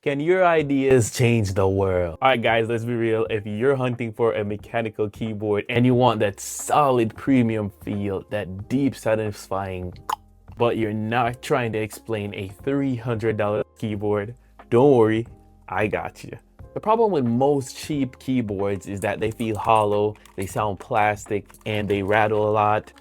Can your ideas change the world? All right, guys, let's be real. If you're hunting for a mechanical keyboard and you want that solid premium feel, that deep satisfying, but you're not trying to explain a $300 keyboard, don't worry, I got you. The problem with most cheap keyboards is that they feel hollow, they sound plastic, and they rattle a lot.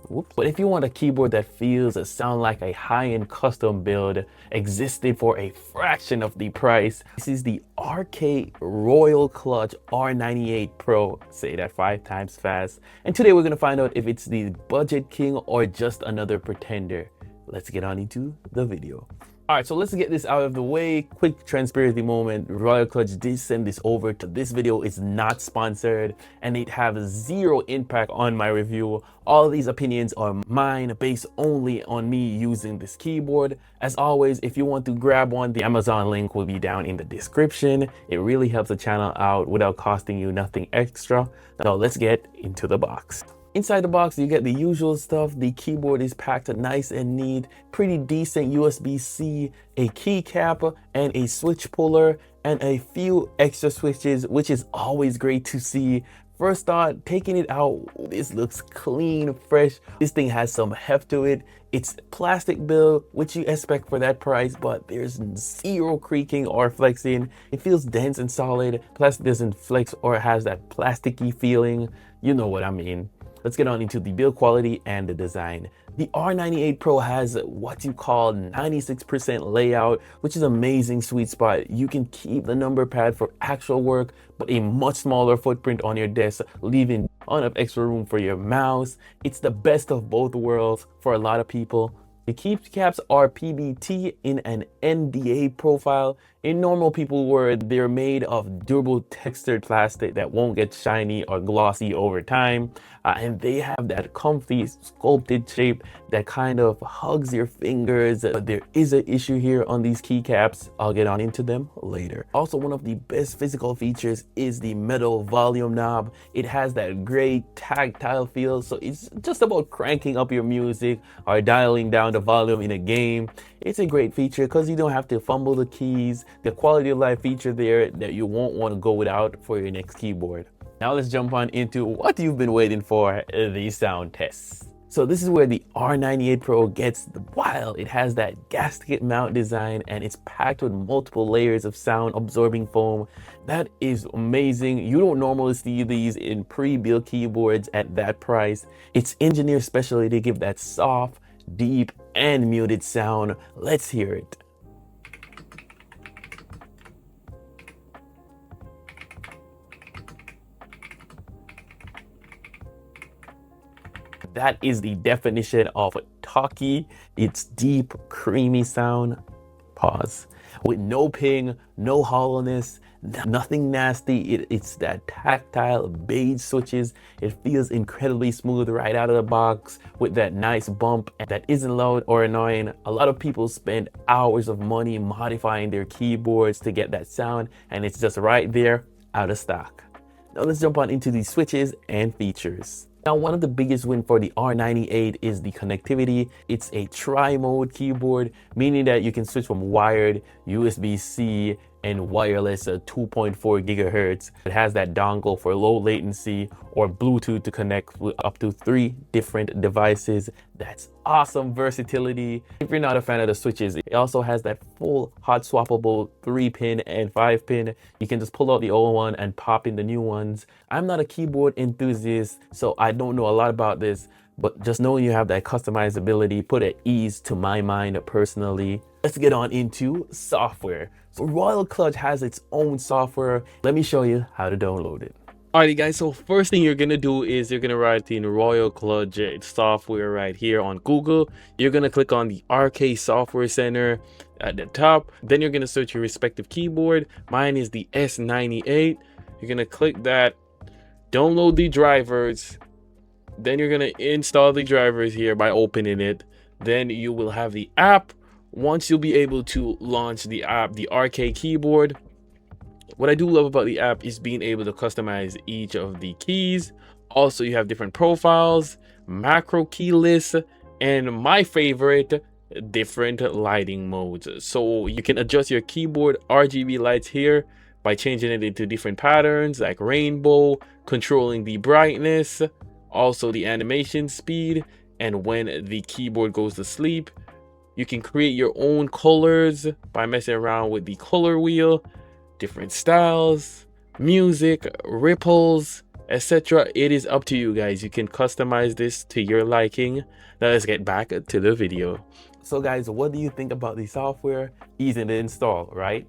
Whoops. But if you want a keyboard that feels and sound like a high-end custom build existed for a fraction of the price, this is the RK Royal Clutch R98 Pro. Say that 5 times fast. And today we're gonna find out if it's the budget king or just another pretender. Let's get on into the video. All right, so let's get this out of the way. Quick transparency moment. Royal Clutch did send this over to this video. It's not sponsored and it have zero impact on my review. All these opinions are mine based only on me using this keyboard. As always, if you want to grab one, the Amazon link will be down in the description. It really helps the channel out without costing you nothing extra. Now let's get into the box. Inside the box, you get the usual stuff. The keyboard is packed nice and neat, pretty decent USB-C, a keycap, and a switch puller, and a few extra switches, which is always great to see. First thought, taking it out, this looks clean, fresh. This thing has some heft to it. It's plastic build, which you expect for that price, but there's zero creaking or flexing. It feels dense and solid. Plastic doesn't flex or has that plasticky feeling. You know what I mean. Let's get on into the build quality and the design. The R98 Pro has what you call 96% layout, which is amazing sweet spot. You can keep the number pad for actual work, but a much smaller footprint on your desk, leaving enough extra room for your mouse. It's the best of both worlds for a lot of people. The keycaps are PBT in an NDA profile. In normal people world, they're made of durable textured plastic that won't get shiny or glossy over time. And they have that comfy sculpted shape that kind of hugs your fingers. But there is an issue here on these keycaps. I'll get on into them later. Also, one of the best physical features is the metal volume knob. It has that great tactile feel, so it's just about cranking up your music or dialing down the volume in a game. It's a great feature because you don't have to fumble the keys. The quality of life feature there that you won't want to go without for your next keyboard. Now let's jump on into what you've been waiting for, the sound tests. So this is where the R98 Pro gets wild. It has that gasket mount design and it's packed with multiple layers of sound absorbing foam. That is amazing. You don't normally see these in pre-built keyboards at that price. It's engineered specially to give that soft, deep, and muted sound. Let's hear it. That is the definition of talky. It's deep, creamy sound. Pause. With no ping, no hollowness, nothing nasty. It's that tactile beige switches. It feels incredibly smooth right out of the box with that nice bump that isn't loud or annoying. A lot of people spend hours of money modifying their keyboards to get that sound, and it's just right there out of stock. Now let's jump on into the switches and features. Now, one of the biggest wins for the R98 is the connectivity. It's a tri-mode keyboard, meaning that you can switch from wired, USB-C, and wireless 2.4 gigahertz. It has that dongle for low latency or Bluetooth to connect with up to 3 different devices. That's awesome versatility. If you're not a fan of the switches, it also has that full hot swappable 3-pin and 5-pin. You can just pull out the old one and pop in the new ones. I'm not a keyboard enthusiast, so I don't know a lot about this, but just knowing you have that customizability put at ease to my mind personally. Let's get on into software. So Royal Clutch has its own software. Let me show you how to download it. Alrighty guys, so first thing you're gonna do is you're gonna write in Royal Clutch software right here on Google. You're gonna click on the RK Software Center at the top. Then you're gonna search your respective keyboard. Mine is the S98. You're gonna click that, download the drivers. Then you're gonna install the drivers here by opening it. Then you will have the app. Once you'll be able to launch the app, the RK keyboard. What I do love about the app is being able to customize each of the keys. Also, you have different profiles, macro key lists, and my favorite, different lighting modes. So you can adjust your keyboard RGB lights here by changing it into different patterns like rainbow, controlling the brightness, also the animation speed, and when the keyboard goes to sleep. You can create your own colors by messing around with the color wheel, different styles, music, ripples, etc. It is up to you guys. You can customize this to your liking. Now let's get back to the video. So guys, what do you think about the software? Easy to install, right?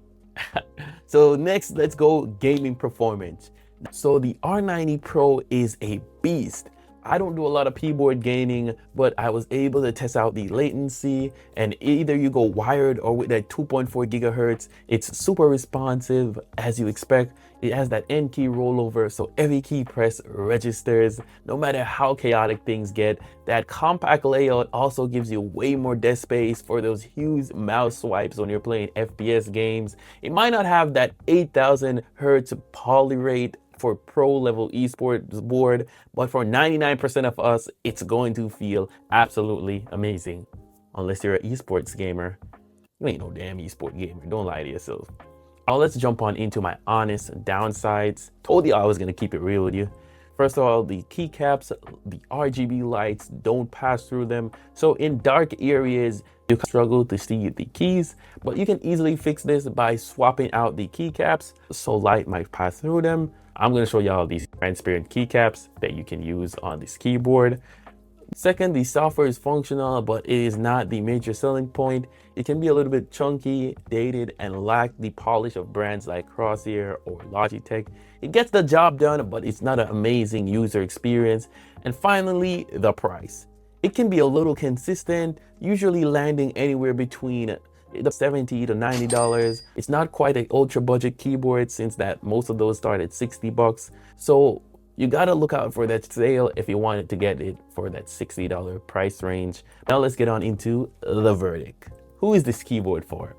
So next, let's go gaming performance. So the R90 Pro is a beast. I don't do a lot of keyboard gaming, but I was able to test out the latency, and either you go wired or with that 2.4 gigahertz, it's super responsive as you expect. It has that N key rollover, so every key press registers, no matter how chaotic things get. That compact layout also gives you way more desk space for those huge mouse swipes when you're playing FPS games. It might not have that 8000 hertz poly rate for pro level esports board, but for 99% of us, it's going to feel absolutely amazing. Unless you're an esports gamer. You ain't no damn esport gamer. Don't lie to yourself. Now let's jump on into my honest downsides. Told you I was gonna keep it real with you. First of all, the keycaps, the RGB lights don't pass through them. So in dark areas, you struggle to see the keys, but you can easily fix this by swapping out the keycaps so light might pass through them. I'm going to show y'all these transparent keycaps that you can use on this keyboard. Second, the software is functional, but it is not the major selling point. It can be a little bit chunky, dated, and lack the polish of brands like Crosshair or Logitech. It gets the job done, but it's not an amazing user experience. And finally, the price. It can be a little consistent, usually landing anywhere between $70 to $90. It's not quite an ultra budget keyboard since that most of those start at 60 bucks. So you gotta look out for that sale if you wanted to get it for that $60 price range. Now let's get on into the verdict. Who is this keyboard for?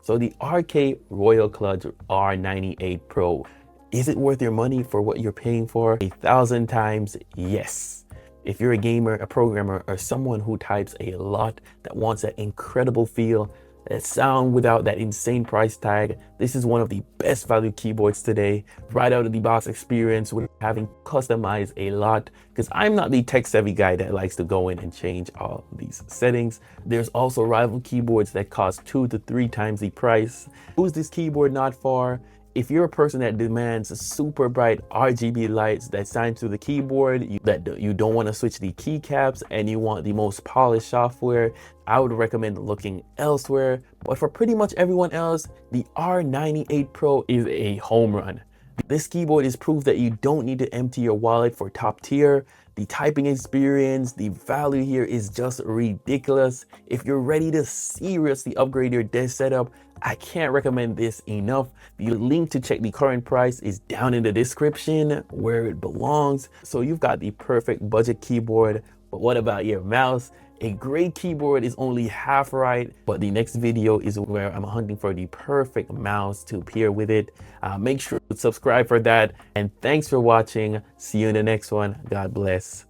So the RK Royal KLUDGE R98 Pro. Is it worth your money for what you're paying for? 1,000 times yes. If you're a gamer, a programmer, or someone who types a lot that wants that incredible feel, that sound without that insane price tag, this is one of the best value keyboards today. Right out of the box experience with having customized a lot, because I'm not the tech savvy guy that likes to go in and change all these settings. There's also rival keyboards that cost 2 to 3 times the price. Who's this keyboard not for? If you're a person that demands super bright RGB lights that shine through the keyboard, you don't want to switch the keycaps, and you want the most polished software, I would recommend looking elsewhere. But for pretty much everyone else, the R98 Pro is a home run. This keyboard is proof that you don't need to empty your wallet for top tier. The typing experience, the value here is just ridiculous. If you're ready to seriously upgrade your desk setup, I can't recommend this enough. The link to check the current price is down in the description where it belongs. So you've got the perfect budget keyboard, but what about your mouse? A great keyboard is only half right, but the next video is where I'm hunting for the perfect mouse to pair with it. Make sure to subscribe for that, and thanks for watching. See you in the next one. God bless.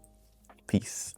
Peace.